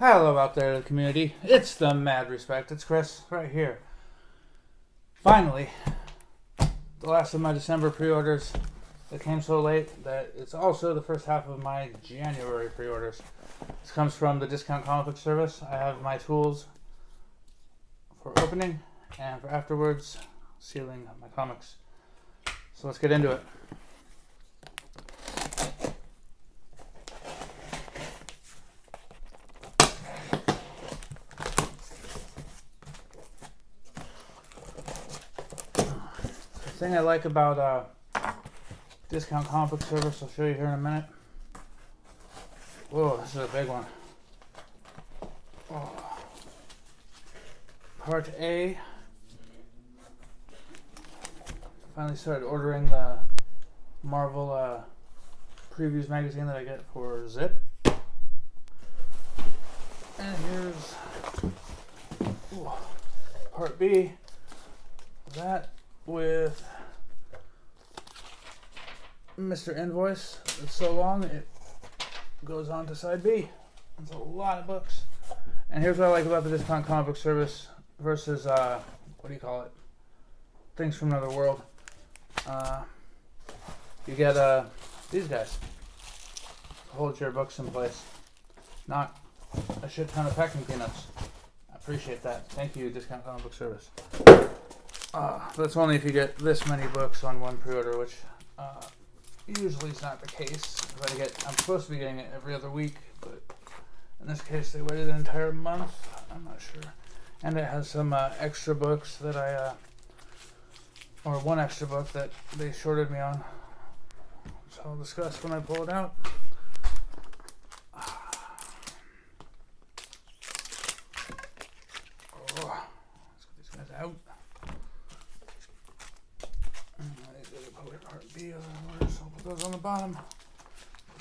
Hello out there, the community. It's the Mad Respect. It's Chris right here. Finally, the last of my December pre-orders that came so late that it's also the first half of my January pre-orders. This comes from the Discount Comic Book Service. I have my tools for opening and for afterwards sealing my comics. So let's get into it. The thing I like about Discount Comic Book Service, I'll show you here in a minute. Whoa, this is a big one. Oh. Part A. Finally started ordering the Marvel previews magazine that I get for Zip. And here's Part B. That with Mr. Invoice. It's so long it goes on to side B. It's a lot of books. And here's what I like about the Discount Comic Book Service versus Things from Another World. You get these guys to hold your books in place, not a shit ton of packing peanuts. I appreciate that. Thank you, Discount Comic Book Service. That's only if you get this many books on one pre-order, which usually is not the case. I'm supposed to be getting it every other week, but in this case they waited an entire month. I'm not sure. And it has some extra books that or one extra book that they shorted me on. So I'll discuss when I pull it out. Let's get these guys out. Part B, so I'll put those on the bottom.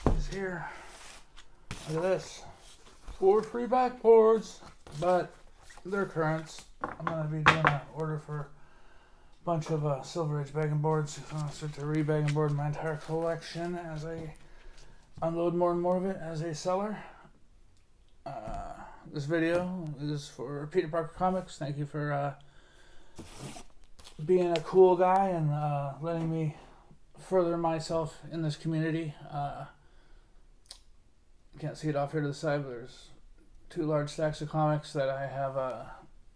Put these here. Look at this. 4 free backboards, but they're currents. I'm going to be doing an order for a bunch of Silver Age bagging boards. I'm going to start to re-bagging board my entire collection as I unload more and more of it as a seller. This video is for Peter Parker Comics. Thank you for being a cool guy and letting me further myself in this community. You can't see it off here to the side, but there's 2 large stacks of comics that I have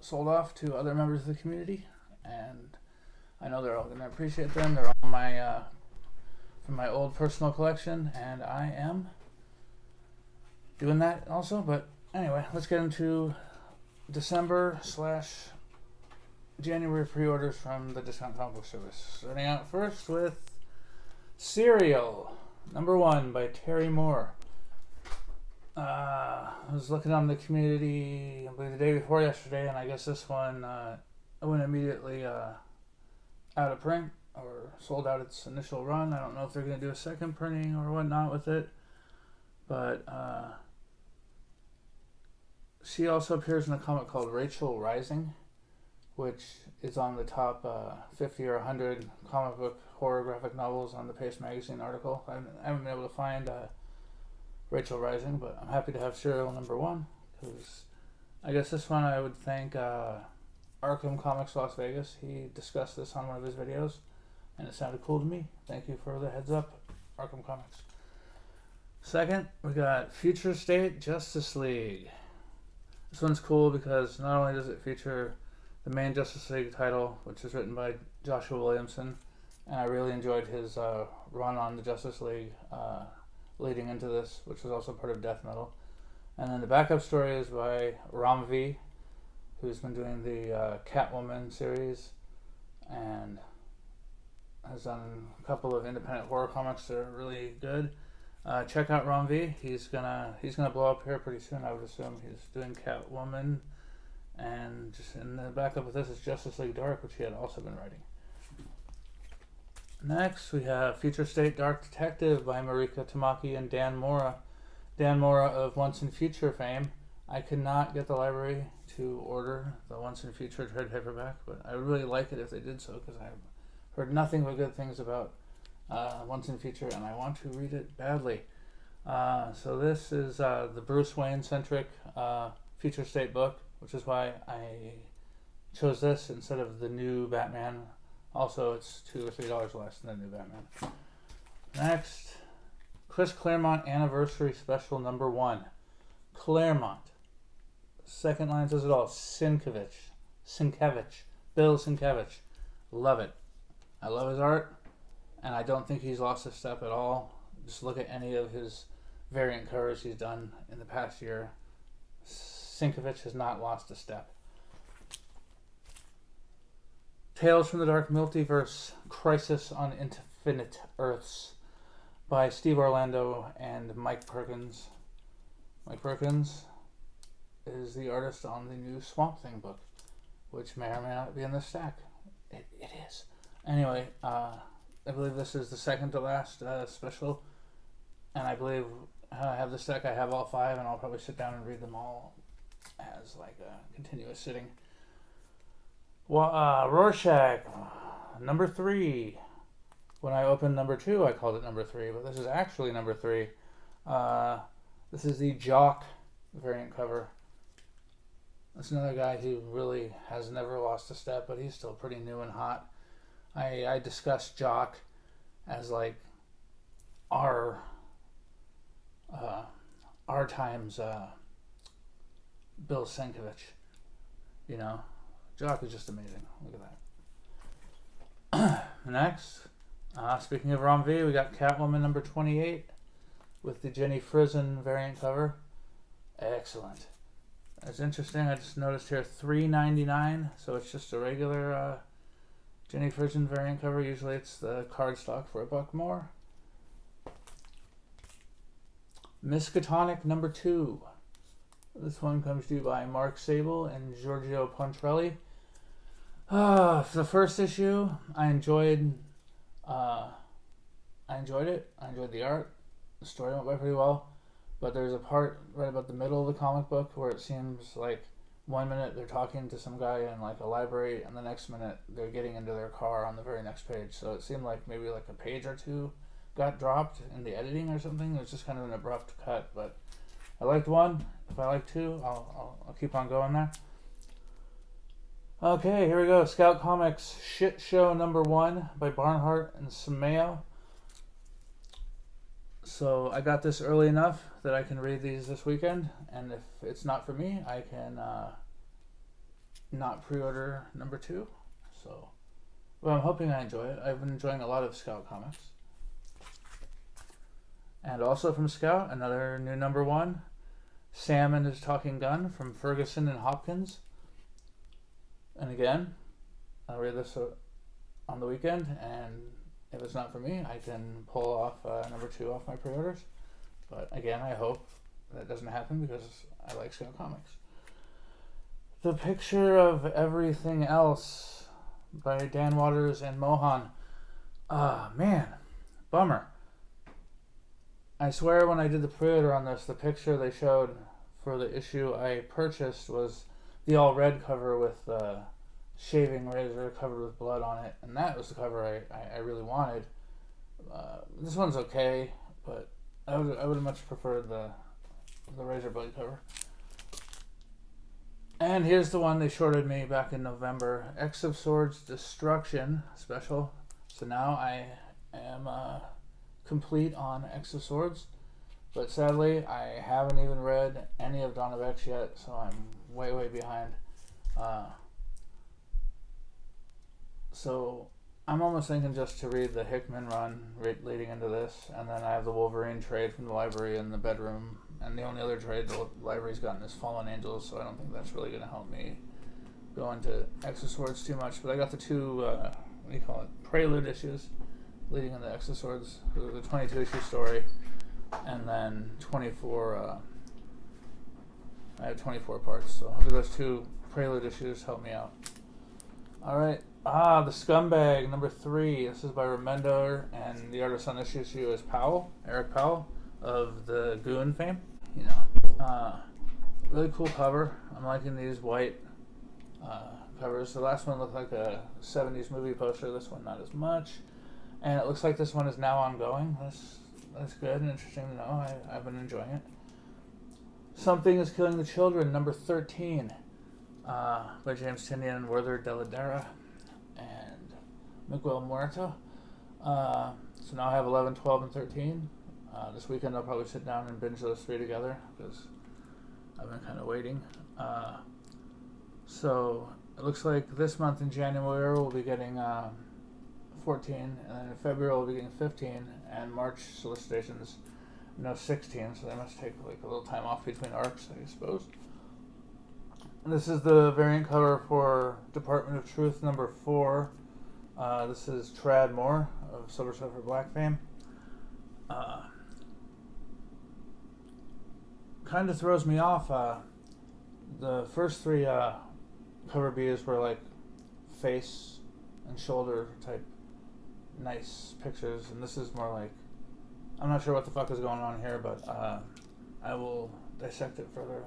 sold off to other members of the community, and I know they're all going to appreciate them. They're all from my old personal collection, and I am doing that also. But anyway, let's get into December/January pre-orders from the Discount Comic Book Service. Starting out first with Serial, #1 by Terry Moore. I was looking on the community, I believe the day before yesterday, and I guess this one went immediately out of print or sold out its initial run. I don't know if they're going to do a second printing or whatnot with it, but she also appears in a comic called Rachel Rising, which is on the top 50 or 100 comic book horror graphic novels on the Paste Magazine article. I haven't been able to find Rachel Rising, but I'm happy to have Serial #1, because I guess this one I would thank Arkham Comics Las Vegas. He discussed this on one of his videos, and it sounded cool to me. Thank you for the heads up, Arkham Comics. Second, we got Future State Justice League. This one's cool because not only does it feature the main Justice League title, which is written by Joshua Williamson, and I really enjoyed his run on the Justice League leading into this, which was also part of Death Metal. And then the backup story is by Ram V, who's been doing the Catwoman series and has done a couple of independent horror comics that are really good. Check out Ram V. He's gonna blow up here pretty soon, I would assume. He's doing Catwoman, and just in the backup of this is Justice League Dark, which he had also been writing. Next, we have Future State Dark Detective by Marika Tamaki and Dan Mora. Dan Mora of Once and Future fame. I could not get the library to order the Once and Future trade paperback, but I would really like it if they did so, because I've heard nothing but good things about Once and Future, and I want to read it badly. So this is the Bruce Wayne centric future state book, which is why I chose this instead of the new Batman. Also, it's $2 or $3 less than the new Batman. Next, Chris Claremont Anniversary Special #1. Claremont. Second line says it all. Sienkiewicz. Bill Sienkiewicz. Love it. I love his art, and I don't think he's lost a step at all. Just look at any of his variant covers he's done in the past year. Sienkiewicz has not lost a step. Tales from the Dark Multiverse, Crisis on Infinite Earths by Steve Orlando and Mike Perkins. Mike Perkins is the artist on the new Swamp Thing book, which may or may not be in this stack. It is. Anyway, I believe this is the second to last special, and I believe I have this deck. I have all 5, and I'll probably sit down and read them all as like a continuous sitting. Well, Rorschach, #3. When I opened #2, I called it #3, but this is actually #3. This is the Jock variant cover. That's another guy who really has never lost a step, but he's still pretty new and hot. I discussed Jock as like our times Bill Sienkiewicz. You know, Jock is just amazing. Look at that. Next, speaking of Rom V, we got Catwoman #28 with the Jenny Frison variant cover. Excellent. That's interesting. I just noticed here $3.99, so it's just a regular Jenny Frison variant cover. Usually it's the cardstock for $1 more. Miskatonic #2. This one comes to you by Mark Sable and Giorgio Pontrelli. For the first issue, I enjoyed it. I enjoyed the art. The story went by pretty well. But there's a part right about the middle of the comic book where it seems like one minute they're talking to some guy in like a library, and the next minute they're getting into their car on the very next page. So it seemed like maybe like a page or two got dropped in the editing or something. It was just kind of an abrupt cut, but I liked one. If I like two, I'll keep on going there. Okay, here we go. Scout Comics Shit Show #1 by Barnhart and Sameo. So I got this early enough that I can read these this weekend, and if it's not for me, I can not pre-order #2. So, well, I'm hoping I enjoy it. I've been enjoying a lot of Scout Comics. And also from Scout, another new #1, Sam and His Talking Gun from Ferguson and Hopkins. And again, I'll read this on the weekend, and if it's not for me, I can pull off #2 off my pre-orders. But again, I hope that doesn't happen because I like Scout Comics. The Picture of Everything Else by Dan Waters and Mohan. Man, bummer. I swear when I did the pre-order on this, the picture they showed for the issue I purchased was the all red cover with the shaving razor covered with blood on it, and that was the cover I really wanted. This one's okay, but I would have much preferred the razor blade cover. And here's the one they shorted me back in November, X of Swords Destruction special. So now I am complete on X of Swords, but sadly I haven't even read any of Dawn of X yet, so I'm way behind. So I'm almost thinking just to read the Hickman run leading into this, and then I have the Wolverine trade from the library in the bedroom, and the only other trade the library's gotten is Fallen Angels, so I don't think that's really going to help me go into X of Swords too much. But I got the two, Prelude issues leading into X of Swords, the 22 issue story, and then 24, I have 24 parts, so hopefully those two Prelude issues help me out. Alright, The Scumbag #3. This is by Remender, and the artist on this issue is Eric Powell of the Goon fame. Really cool cover. I'm liking these white covers. The last one looked like a 70s movie poster. This one not as much. And it looks like this one is now ongoing. that's good and interesting to know. I've been enjoying it. Something is Killing the Children, number 13, by James Tynion and Werther Dell'Edera and Miguel Muerto. So now I have 11, 12, and 13. This weekend I'll probably sit down and binge those 3 together because I've been kind of waiting. So it looks like this month in January we'll be getting 14, and then in February we'll be getting 15, and March solicitations 16, so they must take like a little time off between arcs, I suppose. And this is the variant cover for Department of Truth number 4. This is Trad Moore of Silver Surfer Black fame. Kind of throws me off. The first 3 cover Bs were like face and shoulder type nice pictures, and this is more like, I'm not sure what the fuck is going on here, but I will dissect it further,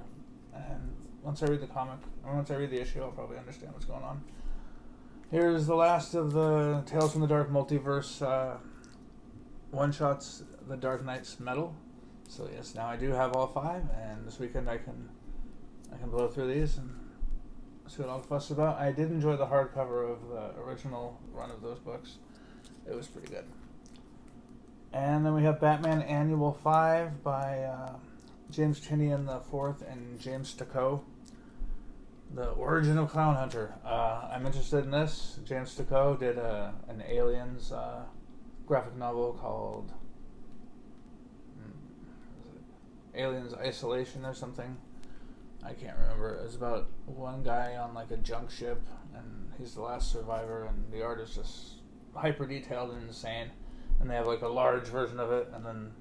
and once I read the comic, or once I read the issue, I'll probably understand what's going on. Here's the last of the Tales from the Dark Multiverse one-shots, The Dark Knight's Metal. So yes, now I do have all 5, and this weekend I can blow through these and see what all the fuss is about. I did enjoy the hardcover of the original run of those books. It was pretty good. And then we have Batman Annual 5 by James Tynion IV and James Sticco. The Origin of Clown Hunter. I'm interested in this. James Sticco did an Aliens graphic novel called Aliens Isolation or something. I can't remember. It was about one guy on like a junk ship, and he's the last survivor, and the art is just hyper detailed and insane. And they have like a large version of it, and then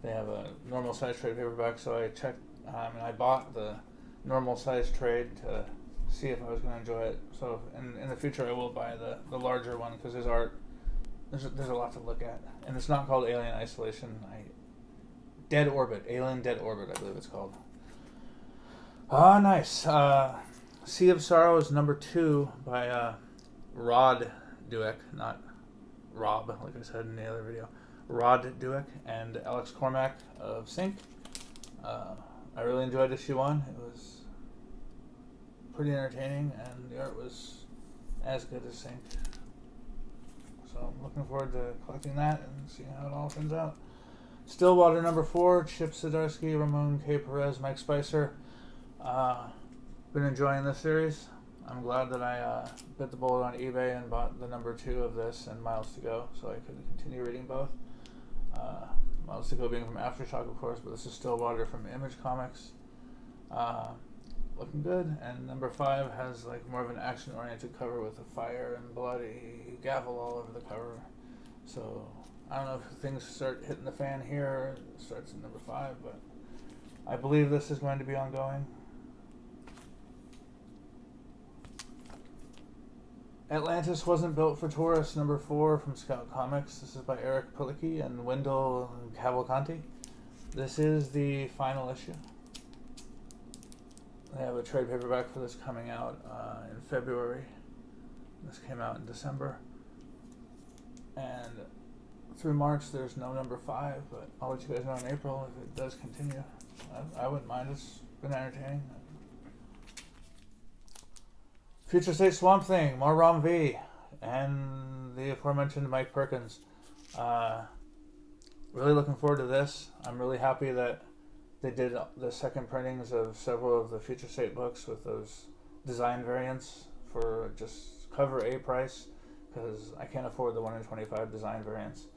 they have a normal size trade paperback. So I checked, and I bought the normal size trade to see if I was going to enjoy it. So in the future I will buy the larger one, because his art, there's a lot to look at. And it's not called Alien Isolation. Dead Orbit, Alien Dead Orbit, I believe it's called. Nice. Sea of Sorrows number 2 by Rod Dueck, not Rob, like I said in the other video. Rod Dueck and Alex Cormack of Sync. I really enjoyed issue 1. It was pretty entertaining, and the art was as good as Sync. So I'm looking forward to collecting that and seeing how it all turns out. Stillwater number 4, Chip Zdarsky, Ramon K. Perez, Mike Spicer. Been enjoying this series. I'm glad that I bit the bullet on eBay and bought the number 2 of this and Miles to Go, so I could continue reading both. Miles to Go being from Aftershock, of course, but this is Stillwater from Image Comics. Looking good. And number 5 has like more of an action-oriented cover with a fire and bloody gavel all over the cover. So I don't know if things start hitting the fan here. It starts in number 5, but I believe this is going to be ongoing. Atlantis Wasn't Built for Tourists, number 4 from Scout Comics. This is by Eric Pilicki and Wendell Cavalcanti. This is the final issue. They have a trade paperback for this coming out in February. This came out in December. And through March there's no number 5, but I'll let you guys know in April if it does continue. I wouldn't mind. It's been entertaining. Future State Swamp Thing, more Rom V, and the aforementioned Mike Perkins. Really looking forward to this. I'm really happy that they did the second printings of several of the Future State books with those design variants for just cover A price, because I can't afford the 1 in 25 design variants.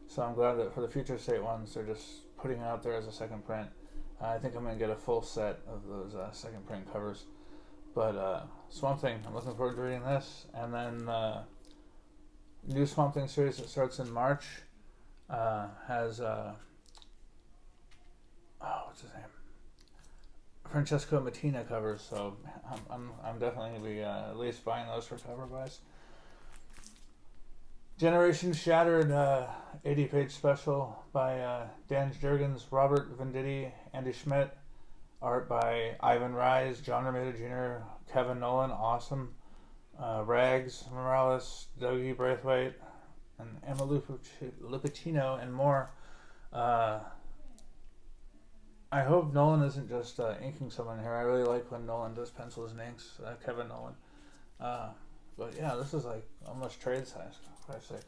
So I'm glad that for the Future State ones, they're just putting it out there as a second print. I think I'm going to get a full set of those second print covers. But Swamp Thing, I'm looking forward to reading this. And then new Swamp Thing series that starts in March has what's his name? Francesco Mattina covers. So I'm definitely going to be at least buying those for cover buys. Generation Shattered 80-page special by Dan Jurgens, Robert Venditti, Andy Schmidt. Art by Ivan Rise, John Romita Jr., Kevin Nolan, awesome. Rags Morales, Dougie Braithwaite, and Emma Lupacino, and more. I hope Nolan isn't just inking someone here. I really like when Nolan does pencils and inks. Kevin Nolan. But yeah, this is like almost trade size. 5.6.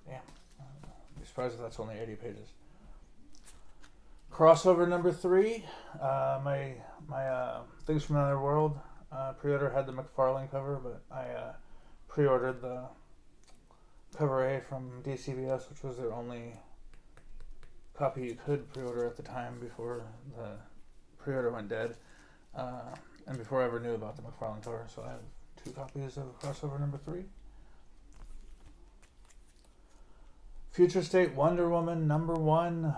Damn. I'd be surprised if that's only 80 pages. Crossover number 3. My Things from Another World pre-order had the McFarlane cover, but I pre-ordered the cover A from DCBS, which was their only copy you could pre-order at the time before the pre-order went dead, and before I ever knew about the McFarlane cover. So I have 2 copies of Crossover number 3. Future State Wonder Woman number 1.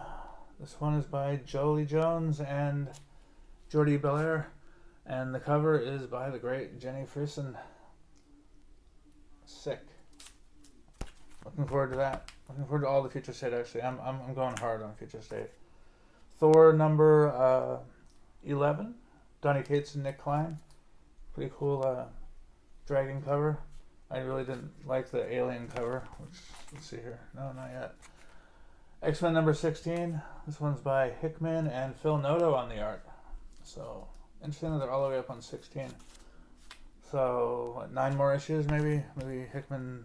This one is by Jolie Jones and Jordi Belair, and the cover is by the great Jenny Frison. Sick. Looking forward to that. Looking forward to all the Future State, actually. I'm going hard on Future State. Thor number 11. Donny Cates and Nick Klein. Pretty cool dragon cover. I really didn't like the alien cover, which, let's see here. No, not yet. X-Men number 16. This one's by Hickman and Phil Noto on the art. So, interesting that they're all the way up on 16. So, what, 9 more issues maybe? Maybe Hickman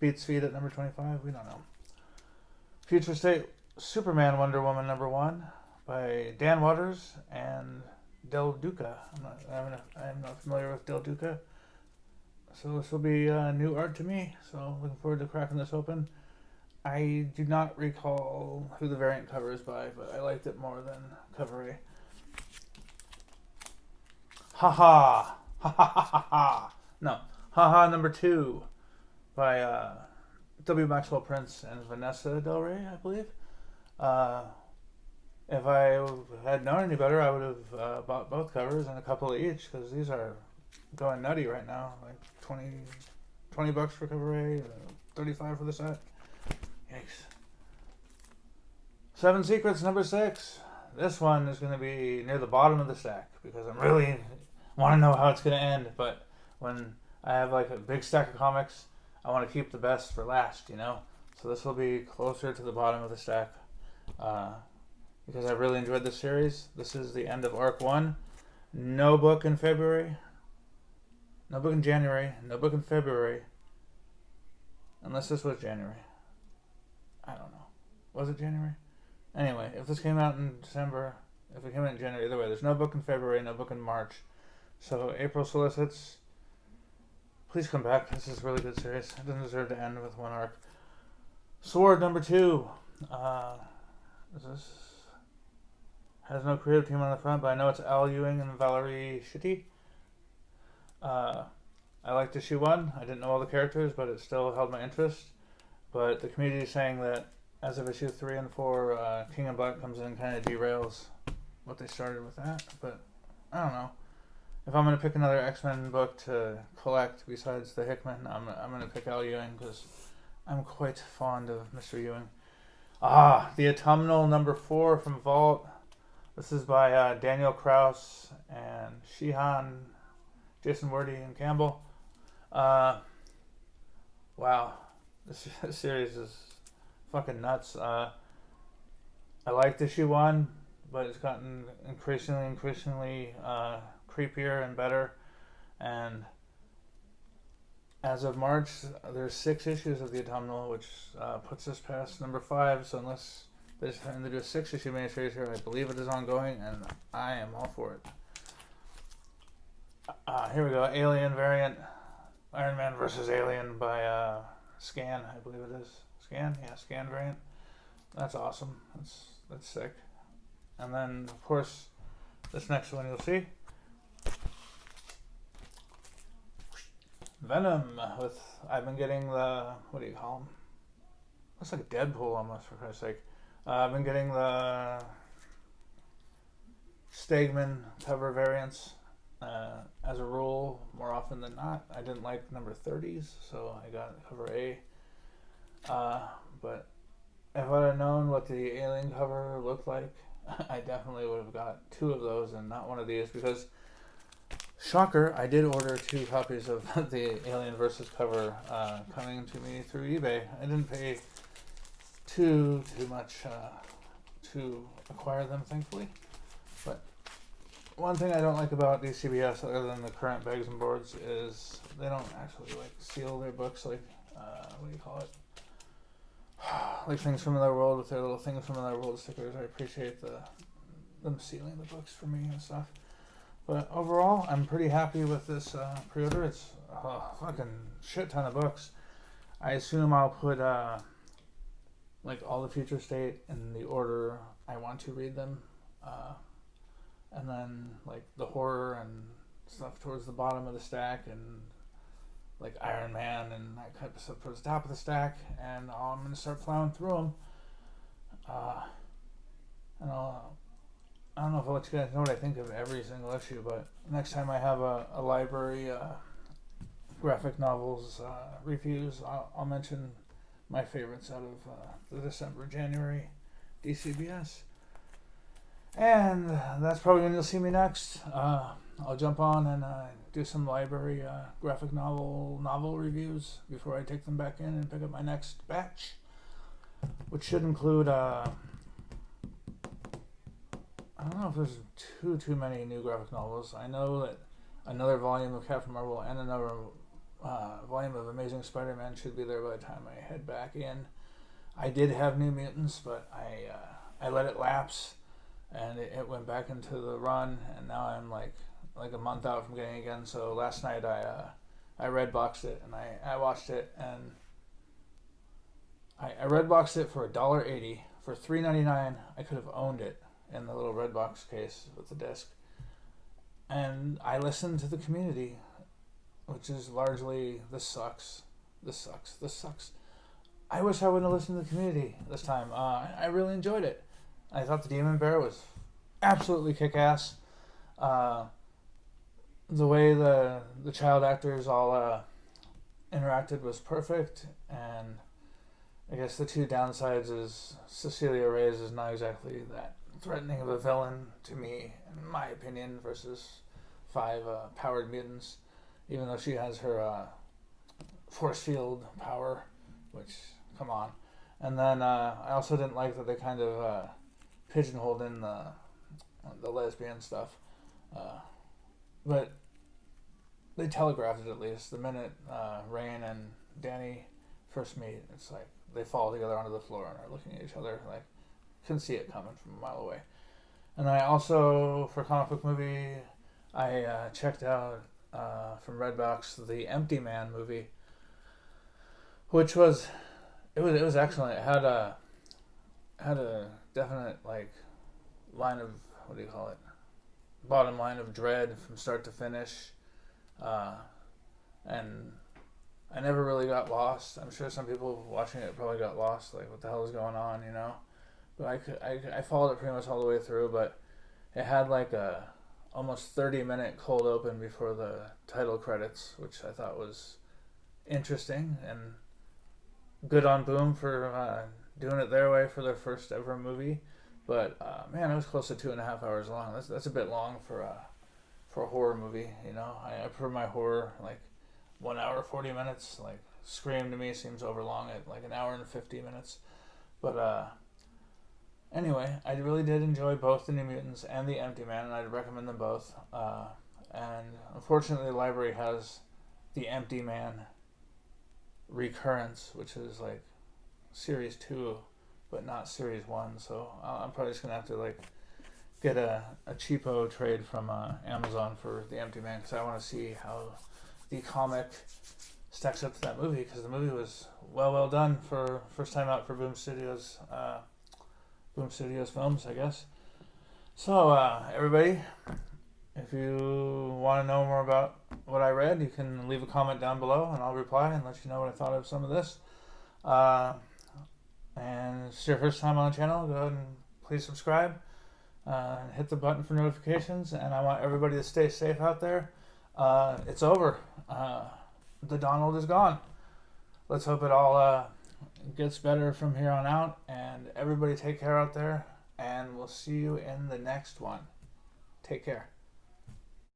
beats Feed at number 25? We don't know. Future State Superman Wonder Woman number 1 by Dan Waters and Del Duca. I'm not familiar with Del Duca. So this will be new art to me. So looking forward to cracking this open. I do not recall who the variant cover is by, but I liked it more than cover A. Haha. Ha ha ha ha ha. No. Haha number 2 by W. Maxwell Prince and Vanessa Del Rey, I believe. If I had known any better, I would have bought both covers and a couple of each, because these are going nutty right now. Like 20 bucks for cover A, 35 for the set. Yikes. 7 Secrets number 6. This one is going to be near the bottom of the stack, because I really want to know how it's going to end. But when I have like a big stack of comics, I want to keep the best for last, you know? So this will be closer to the bottom of the stack, because I really enjoyed this series. This is the end of Arc 1. No book in February. No book in January. No book in February. Unless this was January. I don't know. Was it January? Anyway, if this came out in December, if it came out in January, either way, there's no book in February, no book in March. So April solicits. Please come back. This is a really good series. It doesn't deserve to end with one arc. Sword number 2. Is this? Has no creative team on the front, but I know it's Al Ewing and Valerie Shitty. I liked issue 1. I didn't know all the characters, but it still held my interest. But the community is saying that as of issue 3 and 4, King and Black comes in and kind of derails what they started with that. But I don't know. If I'm going to pick another X-Men book to collect besides the Hickman, I'm going to pick Al Ewing, because I'm quite fond of Mr. Ewing. The Autumnal number 4 from Vault. This is by Daniel Kraus and Sheehan, Jason Wordy, and Campbell. Wow. This series is fucking nuts. I liked issue 1, but it's gotten increasingly creepier and better. And as of March, there's 6 issues of the Autumnal, which puts us past number 5. So unless they decide to do a 6-issue miniseries here, I believe it is ongoing, and I am all for it. Here we go. Alien variant. Iron Man versus Alien by Scan, I believe it is. Scan? Yeah, Scan variant. That's awesome. That's sick. And then, of course, this next one you'll see. Venom with, I've been getting the, what do you call him? Looks like Deadpool almost, for Christ's sake. I've been getting the Stegman cover variants. As a rule, more often than not. I didn't like number 30s, so I got cover A. But if I'd have known what the Alien cover looked like, I definitely would have got 2 of those and not one of these, because, shocker, I did order 2 copies of the Alien versus cover coming to me through eBay. I didn't pay too much to acquire them, thankfully. But one thing I don't like about DCBS, other than the current bags and boards, is they don't actually like seal their books like what do you call it? Like Things from Another World with their little Things from Another World stickers. I appreciate them sealing the books for me and stuff. But overall, I'm pretty happy with this pre-order. It's a fucking shit ton of books. I assume I'll put like all the future state in the order I want to read them, and then like the horror and stuff towards the bottom of the stack, and like Iron Man and that kind of stuff towards the top of the stack. And I'm gonna start plowing through them. And I don't know if I'll let you guys know what I think of every single issue, but next time I have a library graphic novels reviews, I'll mention my favorites out of the December-January DCBS. And that's probably when you'll see me next. I'll jump on and do some library graphic novel reviews before I take them back in and pick up my next batch, which should include I don't know if there's too many new graphic novels. I know that another volume of Captain Marvel and another volume of Amazing Spider-Man should be there by the time I head back in. I did have New Mutants, but I let it lapse, and it went back into the run, and now I'm like a month out from getting it again. So last night I redboxed it, and I watched it, and I redboxed it for $1.80. For $3.99 I could have owned it in the little Redbox case with the disc. And I listened to the community, which is largely, this sucks. I wish I wouldn't have listened to the community this time. I really enjoyed it. I thought the Demon Bear was absolutely kick-ass. The way the child actors all interacted was perfect, and I guess the two downsides is Cecilia Reyes is not exactly that threatening of a villain to me, in my opinion, versus 5 powered mutants, even though she has her force field power, which, come on. And then I also didn't like that they kind of pigeonholed in the lesbian stuff, but they telegraphed it at least. The minute Rain and Danny first meet, it's like they fall together onto the floor and are looking at each other like, couldn't see it coming from a mile away. And I also, for Comic Book Movie, I checked out from Redbox the Empty Man movie, which was excellent. It had a definite like line of, what do you call it, bottom line of dread from start to finish, and I never really got lost. I'm sure some people watching it probably got lost, like what the hell is going on, you know. But I followed it pretty much all the way through. But it had like a almost 30-minute cold open before the title credits, which I thought was interesting and good on Boom for doing it their way for their first ever movie. But man, it was close to 2.5 hours long. That's a bit long for a horror movie, you know. I prefer my horror like 1 hour 40 minutes. Like Scream to me seems overlong at like 1 hour and 50 minutes. But anyway, I really did enjoy both the New Mutants and the Empty Man, and I'd recommend them both. And unfortunately, the library has the Empty Man Recurrence, which is like Series 2, but not Series 1. So I'm probably just going to have to like get a cheapo trade from Amazon for the Empty Man, because I want to see how the comic stacks up to that movie, because the movie was well done for first time out for Boom Studios films, I guess. So everybody, if you want to know more about what I read, you can leave a comment down below and I'll reply and let you know what I thought of some of this. And if it's your first time on the channel, go ahead and please subscribe and hit the button for notifications. And I want everybody to stay safe out there. It's over. The Donald is gone. Let's hope it all gets better from here on out. And everybody take care out there. And we'll see you in the next one. Take care.